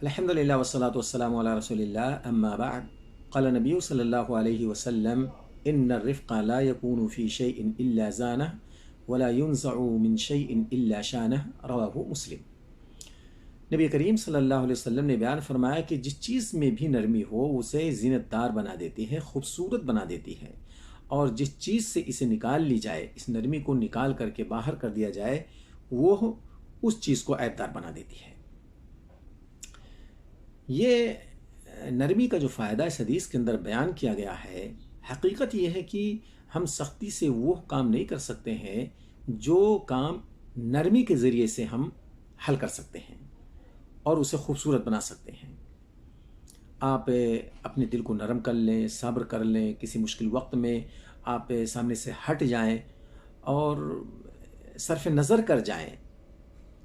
الحمد لله والصلاة والسلام على رسول الله أما بعد قال النبي صلى الله عليه وسلم إن الرفق لا يكون في شيء إلا زانه ولا ينزع من شيء إلا شانه رواه مسلم۔ نبی کریم صلی اللہ علیہ وسلم نے بیان فرمایا کہ جس چیز میں بھی نرمی ہو اسے زینت دار بنا دیتی ہے، خوبصورت بنا دیتی ہے، اور جس چیز سے اسے نکال لی جائے، اس نرمی کو نکال کر کے باہر کر دیا جائے، وہ اس چیز کو عیب دار بنا دیتی ہے۔ یہ نرمی کا جو فائدہ اس حدیث کے اندر بیان کیا گیا ہے، حقیقت یہ ہے کہ ہم سختی سے وہ کام نہیں کر سکتے ہیں جو کام نرمی کے ذریعے سے ہم حل کر سکتے ہیں اور اسے خوبصورت بنا سکتے ہیں۔ آپ اپنے دل کو نرم کر لیں، صبر کر لیں، کسی مشکل وقت میں آپ سامنے سے ہٹ جائیں اور صرف نظر کر جائیں،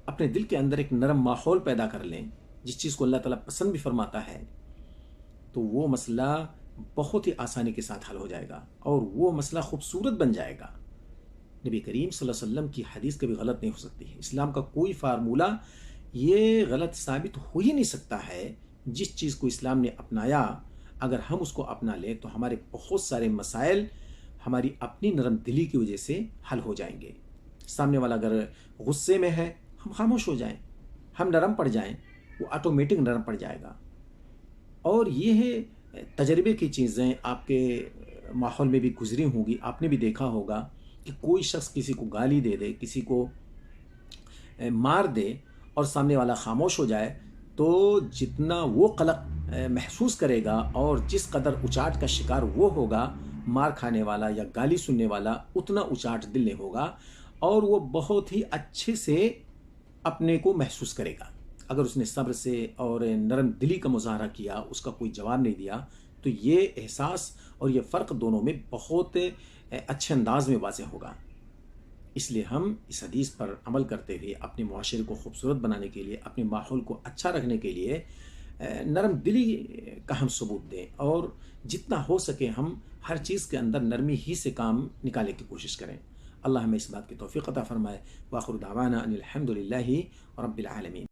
اپنے دل کے اندر ایک نرم ماحول پیدا کر لیں جس چیز کو اللہ تعالیٰ پسند بھی فرماتا ہے، تو وہ مسئلہ بہت ہی آسانی کے ساتھ حل ہو جائے گا اور وہ مسئلہ خوبصورت بن جائے گا۔ نبی کریم صلی اللہ علیہ وسلم کی حدیث کبھی غلط نہیں ہو سکتی ہے۔ اسلام کا کوئی فارمولہ یہ غلط ثابت ہو ہی نہیں سکتا ہے۔ جس چیز کو اسلام نے اپنایا، اگر ہم اس کو اپنا لیں تو ہمارے بہت سارے مسائل ہماری اپنی نرم دلی کی وجہ سے حل ہو جائیں گے۔ سامنے والا اگر غصے میں ہے، ہم خاموش ہو جائیں، ہم نرم پڑ جائیں، وہ آٹومیٹک نرم پڑ جائے گا۔ اور یہ ہے تجربے کی چیزیں، آپ کے ماحول میں بھی گزری ہوں گی، آپ نے بھی دیکھا ہوگا کہ کوئی شخص کسی کو گالی دے دے، کسی کو مار دے اور سامنے والا خاموش ہو جائے، تو جتنا وہ قلق محسوس کرے گا اور جس قدر اچاٹ کا شکار وہ ہوگا، مار کھانے والا یا گالی سننے والا، اتنا اچاٹ دل میں ہوگا اور وہ بہت ہی اچھے سے اپنے کو محسوس کرے گا۔ اگر اس نے صبر سے اور نرم دلی کا مظاہرہ کیا، اس کا کوئی جواب نہیں دیا، تو یہ احساس اور یہ فرق دونوں میں بہت اچھے انداز میں واضح ہوگا۔ اس لیے ہم اس حدیث پر عمل کرتے ہوئے اپنے معاشرے کو خوبصورت بنانے کے لیے، اپنے ماحول کو اچھا رکھنے کے لیے نرم دلی کا ہم ثبوت دیں، اور جتنا ہو سکے ہم ہر چیز کے اندر نرمی ہی سے کام نکالنے کی کوشش کریں۔ اللہ ہمیں اس بات کی توفیق عطا فرمائے۔ وآخر دعوانا ان الحمد للہ رب العالمین۔